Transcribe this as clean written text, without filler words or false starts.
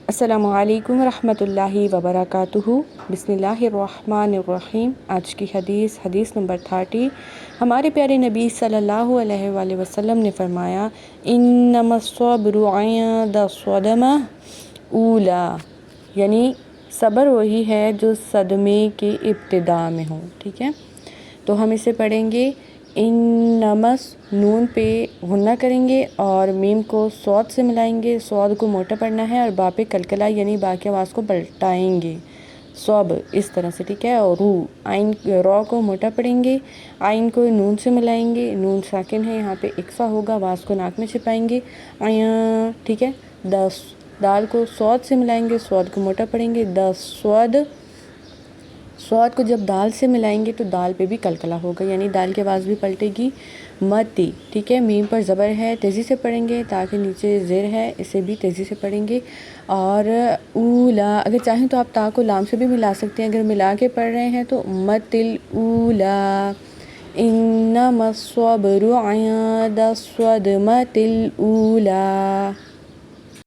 السلام علیکم ورحمۃ اللہ وبرکاتہ۔ بسم اللہ الرحمن الرحیم۔ آج کی حدیث نمبر 30۔ ہمارے پیارے نبی صلی اللہ علیہ وآلہ وسلم نے فرمایا انما الصبر عند الصدمہ اولا، یعنی صبر وہی ہے جو صدمے کے ابتدا میں ہو۔ ٹھیک ہے، تو ہم اسے پڑھیں گے انمس، نون پہ غنہ کریں گے اور میم کو صاد سے ملائیں گے، صاد کو موٹا پڑھنا ہے اور با پہ کلکلا یعنی با کی آواز کو پلٹائیں گے، صوب اس طرح سے۔ ٹھیک ہے، اور رو، آئین رو کو موٹا پڑھیں گے، آئین کو نون سے ملائیں گے، نون ساکن ہے یہاں پہ اکفا ہوگا، آواز کو ناک میں چھپائیں گے، آیاں۔ ٹھیک ہے، دس، دال کو صاد سے ملائیں گے، صاد کو موٹا پڑھیں گے، دس صاد۔ صاد کو جب دال سے ملائیں گے تو دال پہ بھی کلکلا ہوگا یعنی دال کی آواز بھی پلٹے گی، متی۔ ٹھیک ہے، میم پر زبر ہے، تیزی سے پڑھیں گے، تاکہ نیچے زیر ہے اسے بھی تیزی سے پڑھیں گے، اور اولا، اگر چاہیں تو آپ تا کو لام سے بھی ملا سکتے ہیں، اگر ملا کے پڑھ رہے ہیں تو متل اولا، انما الصبر عند الصدمة الاولا۔